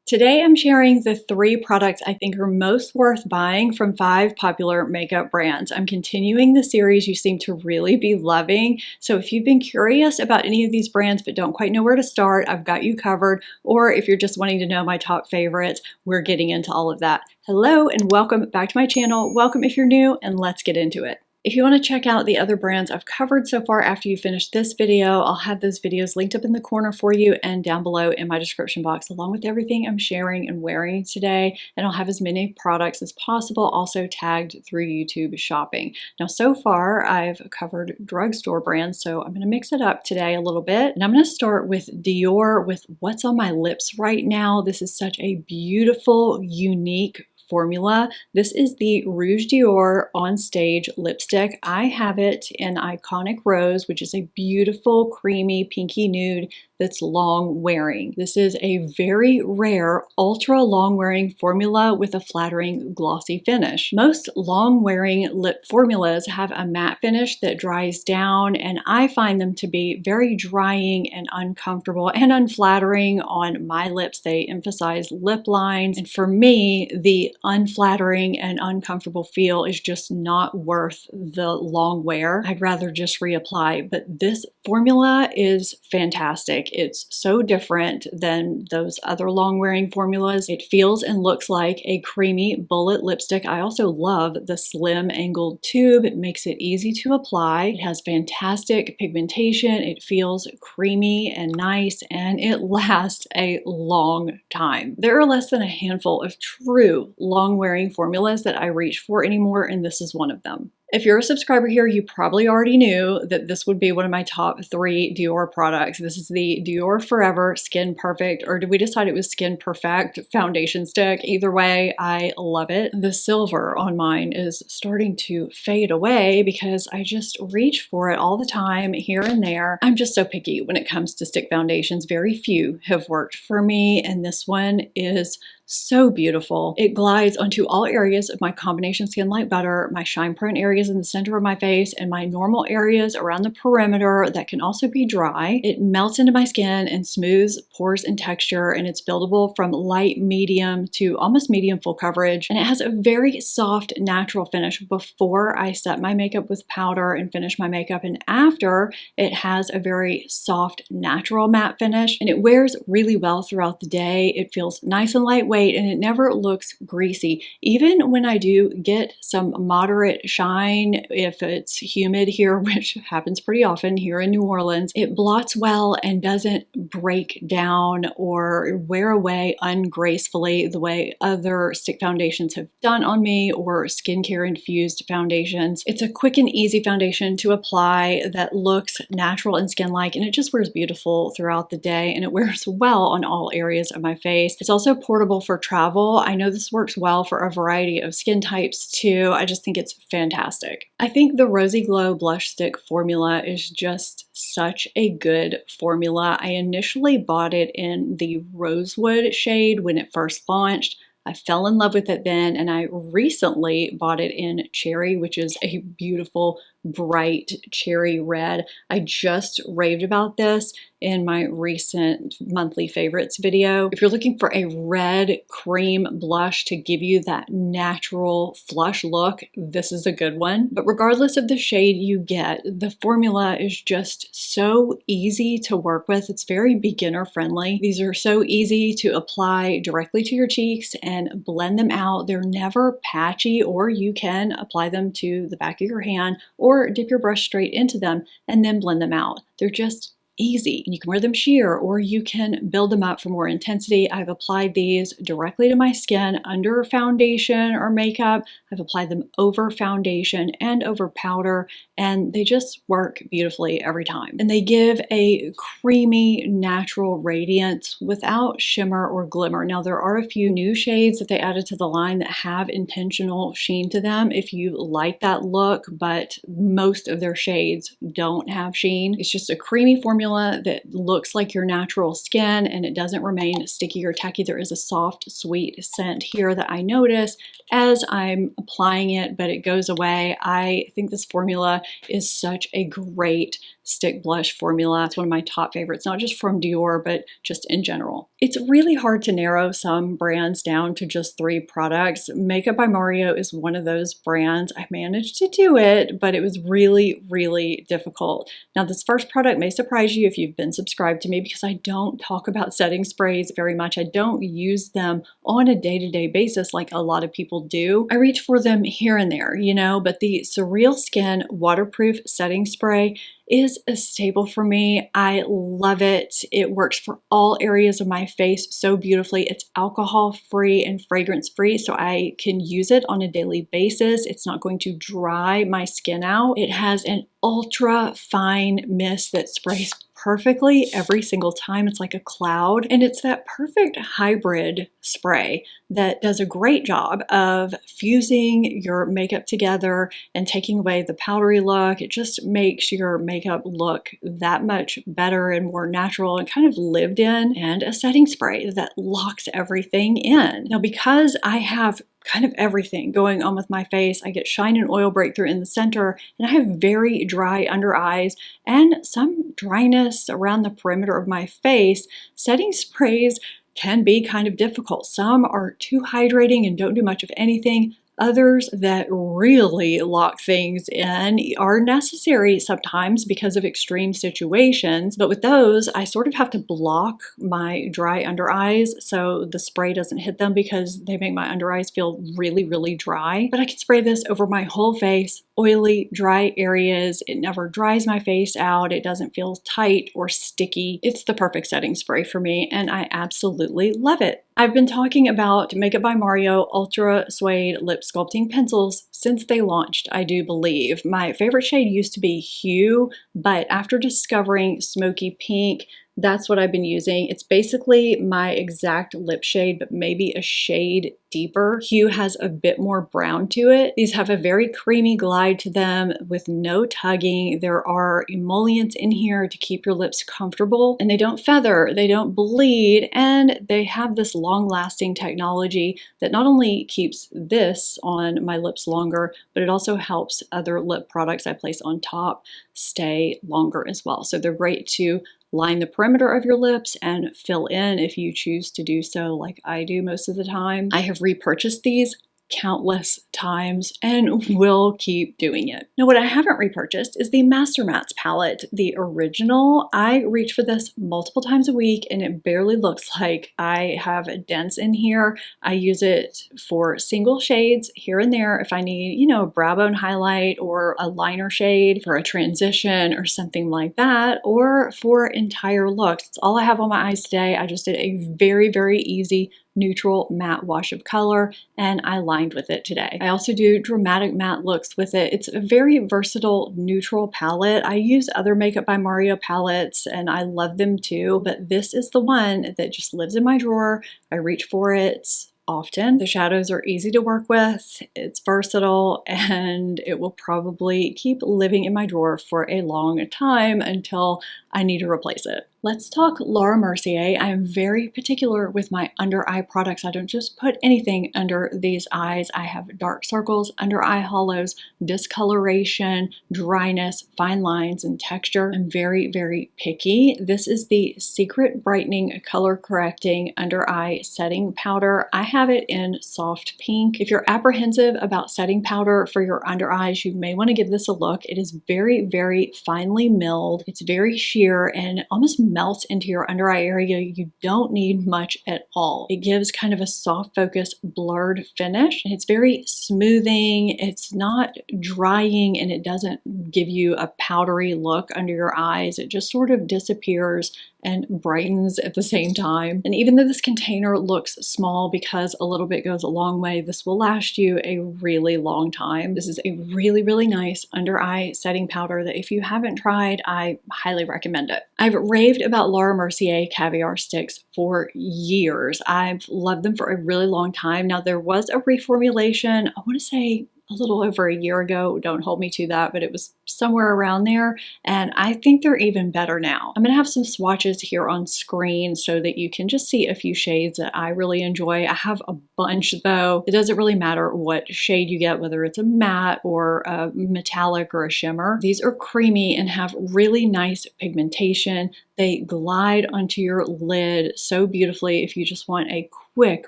Today I'm sharing the 3 products I think are most worth buying from 5 popular makeup brands. I'm continuing the series you seem to really be loving, so if you've been curious about any of these brands but don't quite know where to start, I've got you covered, or if you're just wanting to know my top favorites, we're getting into all of that. Hello and welcome back to my channel. Welcome if you're new, and let's get into it. If you want to check out the other brands I've covered so far after you finish this video, I'll have those videos linked up in the corner for you and down below in my description box, along with everything I'm sharing and wearing today. And I'll have as many products as possible also tagged through YouTube shopping. Now, so far I've covered drugstore brands, so I'm going to mix it up today a little bit. And I'm going to start with Dior with what's on my lips right now. This is such a beautiful, unique formula. This is the Rouge Dior On Stage lipstick. I have it in Iconic Rose, which is a beautiful, creamy, pinky nude that's long wearing. This is a very rare, ultra long wearing formula with a flattering, glossy finish. Most long wearing lip formulas have a matte finish that dries down, and I find them to be very drying and uncomfortable and unflattering on my lips. They emphasize lip lines, and for me, the unflattering and uncomfortable feel is just not worth the long wear. I'd rather just reapply, but this formula is fantastic. It's so different than those other long wearing formulas. It feels and looks like a creamy bullet lipstick. I also love the slim angled tube. It makes it easy to apply. It has fantastic pigmentation. It feels creamy and nice, and it lasts a long time. There are less than a handful of true long wearing formulas that I reach for anymore, and this is one of them. If you're a subscriber here, you probably already knew that this would be one of my top 3 Dior products. This is the Dior Forever Skin Perfect, or did we decide it was Skin Perfect foundation stick? Either way, I love it. The silver on mine is starting to fade away because I just reach for it all the time here and there. I'm just so picky when it comes to stick foundations. Very few have worked for me, and this one is so beautiful. It glides onto all areas of my combination skin like butter, my shine prone areas in the center of my face, and my normal areas around the perimeter that can also be dry. It melts into my skin and smooths pores and texture, and it's buildable from light medium to almost medium full coverage. And it has a very soft, natural finish before I set my makeup with powder and finish my makeup, and after it has a very soft, natural matte finish, and it wears really well throughout the day. It feels nice and lightweight, and it never looks greasy. Even when I do get some moderate shine, if it's humid here, which happens pretty often here in New Orleans, it blots well and doesn't break down or wear away ungracefully the way other stick foundations have done on me, or skincare infused foundations. It's a quick and easy foundation to apply that looks natural and skin-like, and it just wears beautiful throughout the day, and it wears well on all areas of my face. It's also portable for travel. I know this works well for a variety of skin types too. I just think it's fantastic. I think the Rosy Glow blush stick formula is just such a good formula. I initially bought it in the Rosewood shade when it first launched. I fell in love with it then, and I recently bought it in Cherry, which is a beautiful, bright cherry red. I just raved about this in my recent monthly favorites video. If you're looking for a red cream blush to give you that natural flush look, this is a good one. But regardless of the shade you get, the formula is just so easy to work with. It's very beginner friendly. These are so easy to apply directly to your cheeks and blend them out. They're never patchy, or you can apply them to the back of your hand or dip your brush straight into them and then blend them out. They're just easy. You can wear them sheer, or you can build them up for more intensity. I've applied these directly to my skin under foundation or makeup. I've applied them over foundation and over powder, and they just work beautifully every time. And they give a creamy, natural radiance without shimmer or glimmer. Now, there are a few new shades that they added to the line that have intentional sheen to them if you like that look, but most of their shades don't have sheen. It's just a creamy formula that looks like your natural skin, and it doesn't remain sticky or tacky. There is a soft, sweet scent here that I notice as I'm applying it, but it goes away. I think this formula is such a great stick blush formula. It's one of my top favorites, not just from Dior, but just in general. It's really hard to narrow some brands down to just 3 products. Makeup by Mario is one of those brands. I managed to do it, but it was really, really difficult. Now, this first product may surprise you if you've been subscribed to me because I don't talk about setting sprays very much. I don't use them on a day-to-day basis like a lot of people do. I reach for them here and there, you know, but the Surreal Skin Waterproof Setting Spray is a staple for me. I love it. It works for all areas of my face so beautifully. It's alcohol-free and fragrance-free, so I can use it on a daily basis. It's not going to dry my skin out. It has an ultra fine mist that sprays perfectly every single time. It's like a cloud, and it's that perfect hybrid spray that does a great job of fusing your makeup together and taking away the powdery look. It just makes your makeup look that much better and more natural and kind of lived in, and a setting spray that locks everything in. Now, because I have kind of everything going on with my face, I get shine and oil breakthrough in the center, and I have very dry under eyes and some dryness around the perimeter of my face. Setting sprays can be kind of difficult. Some are too hydrating and don't do much of anything. Others that really lock things in are necessary sometimes because of extreme situations. But with those, I sort of have to block my dry under eyes so the spray doesn't hit them because they make my under eyes feel really, really dry. But I can spray this over my whole face, oily, dry areas. It never dries my face out. It doesn't feel tight or sticky. It's the perfect setting spray for me, and I absolutely love it. I've been talking about Makeup by Mario Ultra Suede Lip Sculpting Pencils since they launched, I do believe. My favorite shade used to be Hue, but after discovering Smoky Pink, that's what I've been using. It's basically my exact lip shade, but maybe a shade deeper. Hue has a bit more brown to it. These have a very creamy glide to them with no tugging. There are emollients in here to keep your lips comfortable, and they don't feather, they don't bleed, and they have this long-lasting technology that not only keeps this on my lips longer, but it also helps other lip products I place on top stay longer as well. So they're great to line the perimeter of your lips and fill in if you choose to do so, like I do most of the time. I have repurchased these countless times and will keep doing it. Now, what I haven't repurchased is the Master Mattes palette. The original, I reach for this multiple times a week and it barely looks like I have dents in here. I use it for single shades here and there if I need, you know, a brow bone highlight or a liner shade for a transition or something like that, or for entire looks. It's all I have on my eyes today. I just did a very, very easy neutral matte wash of color, and I lined with it today. I also do dramatic matte looks with it. It's a very versatile neutral palette. I use other Makeup by Mario palettes and I love them too, but this is the one that just lives in my drawer. I reach for it often. The shadows are easy to work with, it's versatile, and it will probably keep living in my drawer for a long time until I need to replace it. Let's talk Laura Mercier. I am very particular with my under eye products. I don't just put anything under these eyes. I have dark circles, under eye hollows, discoloration, dryness, fine lines, and texture. I'm very, very picky. This is the Secret Brightening Color Correcting Under Eye Setting Powder. I have it in soft pink. If you're apprehensive about setting powder for your under eyes, you may want to give this a look. It is very, very finely milled. It's very sheer and almost melts into your under eye area. You don't need much at all. It gives kind of a soft focus blurred finish. It's very smoothing. It's not drying, and it doesn't give you a powdery look under your eyes. It just sort of disappears and brightens at the same time. And even though this container looks small because a little bit goes a long way, this will last you a really long time. This is a really, really nice under eye setting powder that if you haven't tried, I highly recommend it. I've raved about Laura Mercier Caviar Sticks for years. I've loved them for a really long time. Now, there was a reformulation, I want to say a little over a year ago. Don't hold me to that, but it was somewhere around there. And I think they're even better now. I'm gonna have some swatches here on screen so that you can just see a few shades that I really enjoy. I have a bunch though. It doesn't really matter what shade you get, whether it's a matte or a metallic or a shimmer. These are creamy and have really nice pigmentation. They glide onto your lid so beautifully if you just want a quick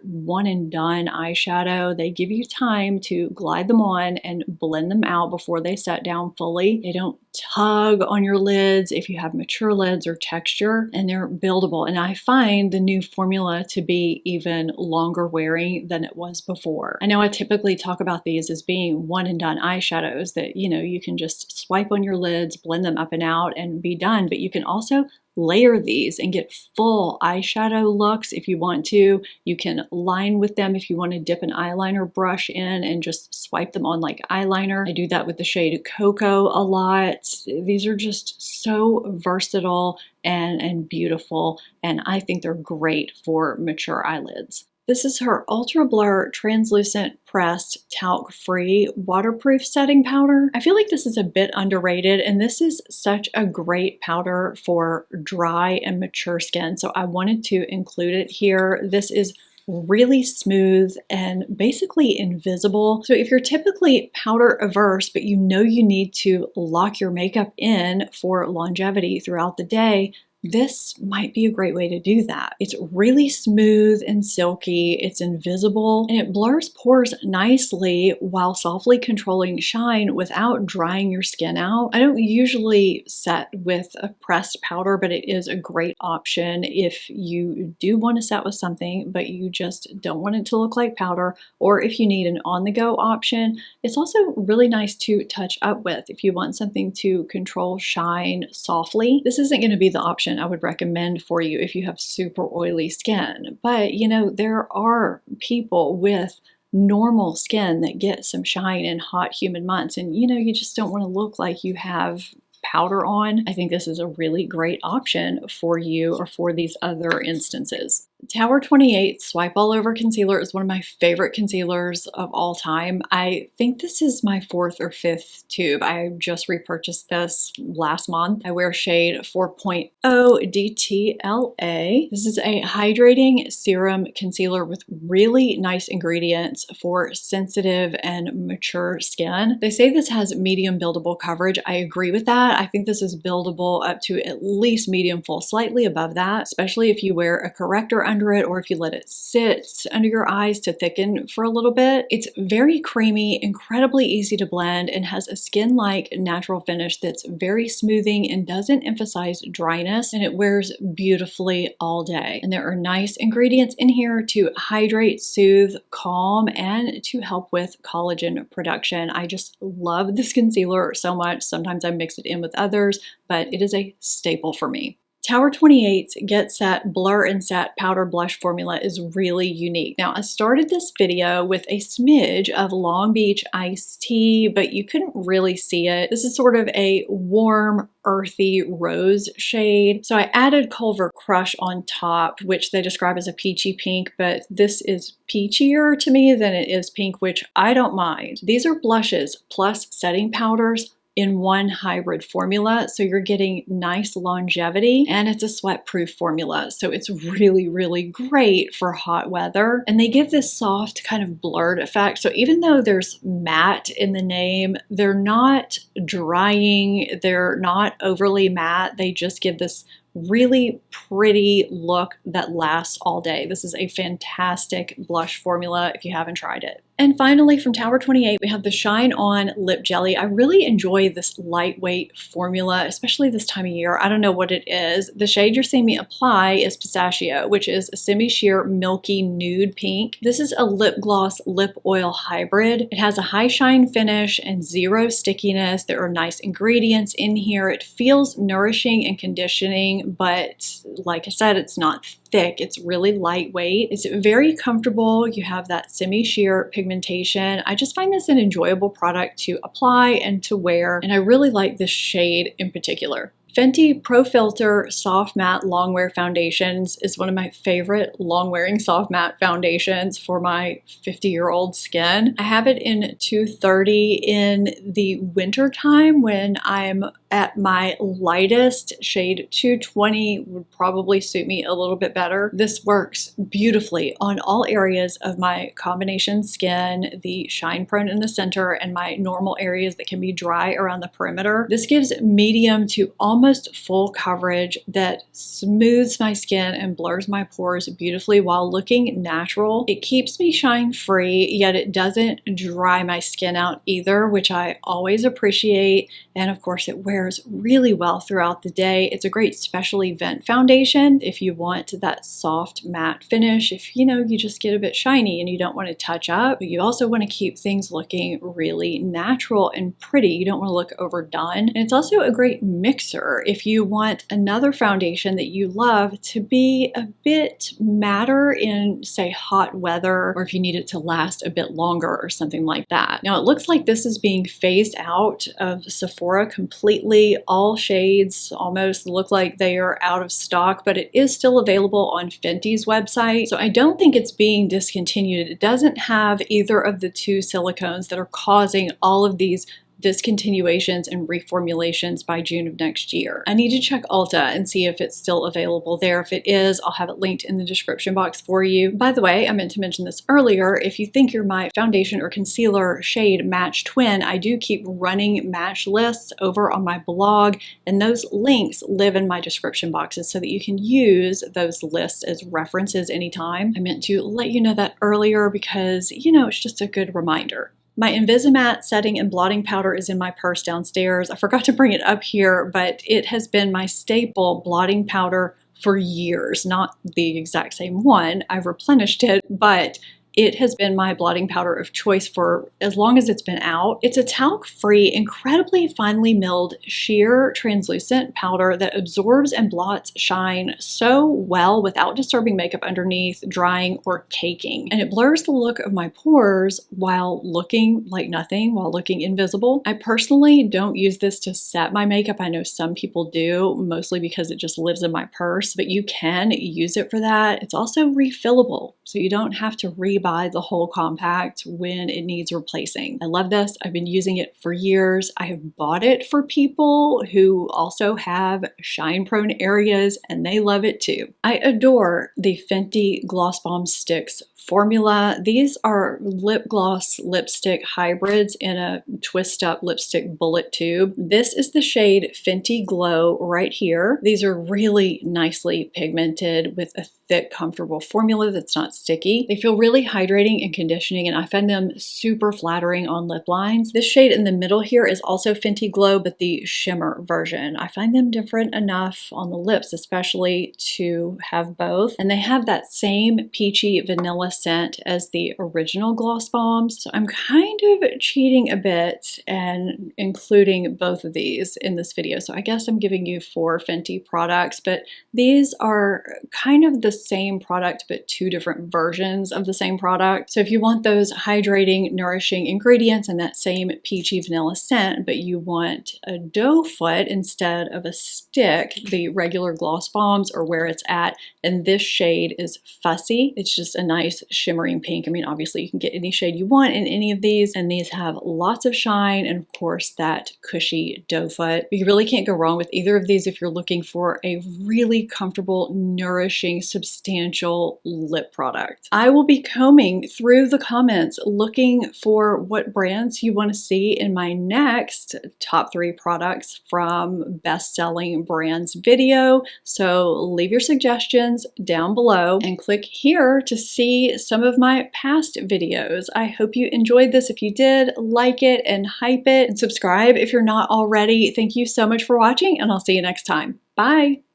one and done eyeshadow. They give you time to glide them on and blend them out before they set down fully. They don't tug on your lids if you have mature lids or texture, and they're buildable. And I find the new formula to be even longer wearing than it was before. I know I typically talk about these as being one and done eyeshadows that, you can just swipe on your lids, blend them up and out and be done, but you can also layer these and get full eyeshadow looks if you want to. You can line with them if you want to dip an eyeliner brush in and just swipe them on like eyeliner. I do that with the shade Cocoa a lot. These are just so versatile and beautiful, and I think they're great for mature eyelids. This is her Ultra Blur Translucent Pressed Talc-Free Waterproof Setting Powder. I feel like this is a bit underrated, and this is such a great powder for dry and mature skin, so I wanted to include it here. This is really smooth and basically invisible. So if you're typically powder averse, but you need to lock your makeup in for longevity throughout the day, this might be a great way to do that. It's really smooth and silky, it's invisible, and it blurs pores nicely while softly controlling shine without drying your skin out. I don't usually set with a pressed powder, but it is a great option if you do want to set with something, but you just don't want it to look like powder, or if you need an on-the-go option. It's also really nice to touch up with if you want something to control shine softly. This isn't going to be the option I would recommend for you if you have super oily skin. But there are people with normal skin that get some shine in hot, humid months, and you just don't want to look like you have powder on. I think this is a really great option for you or for these other instances. Tower 28 Swipe All Over Concealer is one of my favorite concealers of all time. I think this is my 4th or 5th tube. I just repurchased this last month. I wear shade 4.0 DTLA. This is a hydrating serum concealer with really nice ingredients for sensitive and mature skin. They say this has medium buildable coverage. I agree with that. I think this is buildable up to at least medium full, slightly above that, especially if you wear a corrector under it or if you let it sit under your eyes to thicken for a little bit. It's very creamy, incredibly easy to blend, and has a skin-like natural finish that's very smoothing and doesn't emphasize dryness, and it wears beautifully all day. And there are nice ingredients in here to hydrate, soothe, calm, and to help with collagen production. I just love this concealer so much. Sometimes I mix it in with others, but it is a staple for me. Tower 28's Get Set Blur and Set Powder Blush formula is really unique. Now, I started this video with a smidge of Long Beach iced tea, but you couldn't really see it. This is sort of a warm, earthy rose shade. So I added Culver Crush on top, which they describe as a peachy pink, but this is peachier to me than it is pink, which I don't mind. These are blushes plus setting powders in one hybrid formula, so you're getting nice longevity, and it's a sweat-proof formula, so it's really, really great for hot weather. And they give this soft kind of blurred effect, so even though there's matte in the name, they're not drying, they're not overly matte, they just give this really pretty look that lasts all day. This is a fantastic blush formula if you haven't tried it. And finally, from Tower 28, we have the Shine On Lip Jelly. I really enjoy this lightweight formula, especially this time of year. I don't know what it is. The shade you're seeing me apply is Pistachio, which is a semi-sheer milky nude pink. This is a lip gloss lip oil hybrid. It has a high shine finish and zero stickiness. There are nice ingredients in here. It feels nourishing and conditioning, but like I said, it's not thick. It's really lightweight. It's very comfortable. You have that semi-sheer pigmentation. I just find this an enjoyable product to apply and to wear, and I really like this shade in particular. Fenty Pro Filter Soft Matte Long Wear Foundations is one of my favorite long wearing soft matte foundations for my 50-year-old skin. I have it in 230 in the winter time when I'm at my lightest. Shade 220 would probably suit me a little bit better. This works beautifully on all areas of my combination skin, the shine prone in the center and my normal areas that can be dry around the perimeter. This gives medium to almost full coverage that smooths my skin and blurs my pores beautifully while looking natural. It keeps me shine free, yet it doesn't dry my skin out either, which I always appreciate. And of course, it wears really well throughout the day. It's a great special event foundation if you want that soft matte finish. If you just get a bit shiny and you don't want to touch up, but you also want to keep things looking really natural and pretty. You don't want to look overdone. And it's also a great mixer if you want another foundation that you love to be a bit matter in, say, hot weather, or if you need it to last a bit longer or something like that. Now, it looks like this is being phased out of Sephora completely. All shades almost look like they are out of stock, but it is still available on Fenty's website. So I don't think it's being discontinued. It doesn't have either of the two silicones that are causing all of these discontinuations and reformulations by June of next year. I need to check Ulta and see if it's still available there. If it is, I'll have it linked in the description box for you. By the way, I meant to mention this earlier. If you think you're my foundation or concealer shade match twin, I do keep running match lists over on my blog, and those links live in my description boxes so that you can use those lists as references anytime. I meant to let you know that earlier because, it's just a good reminder. My Invisimatte setting and blotting powder is in my purse downstairs. I forgot to bring it up here, but it has been my staple blotting powder for years. Not the exact same one. I've replenished it, but it has been my blotting powder of choice for as long as it's been out. It's a talc-free, incredibly finely milled, sheer, translucent powder that absorbs and blots shine so well without disturbing makeup underneath, drying, or caking. And it blurs the look of my pores while looking like nothing, while looking invisible. I personally don't use this to set my makeup. I know some people do, mostly because it just lives in my purse, but you can use it for that. It's also refillable, so you don't have to rebuy the whole compact when it needs replacing. I love this. I've been using it for years. I have bought it for people who also have shine prone areas and they love it too. I adore the Fenty Gloss Bomb Sticks formula. These are lip gloss lipstick hybrids in a twist up lipstick bullet tube. This is the shade Fenty Glow right here. These are really nicely pigmented with a thick, comfortable formula that's not sticky. They feel really hydrating and conditioning, and I find them super flattering on lip lines. This shade in the middle here is also Fenty Glow, but the shimmer version. I find them different enough on the lips, especially to have both. And they have that same peachy vanilla scent as the original Gloss Bombs. So I'm kind of cheating a bit and including both of these in this video. So I guess I'm giving you 4 Fenty products, but these are kind of the same product, but 2 different versions of the same product. So if you want those hydrating, nourishing ingredients and that same peachy vanilla scent, but you want a doe foot instead of a stick, the regular Gloss Bombs are where it's at. And this shade is Fussy. It's just a nice shimmering pink. I mean, obviously you can get any shade you want in any of these, and these have lots of shine and of course that cushy doe foot. But you really can't go wrong with either of these if you're looking for a really comfortable, nourishing, substantial lip product. I will be combing through the comments looking for what brands you want to see in my next top 3 products from best-selling brands video. So leave your suggestions down below and click here to see some of my past videos. I hope you enjoyed this. If you did, like it and hype it and subscribe if you're not already. Thank you so much for watching, and I'll see you next time. Bye.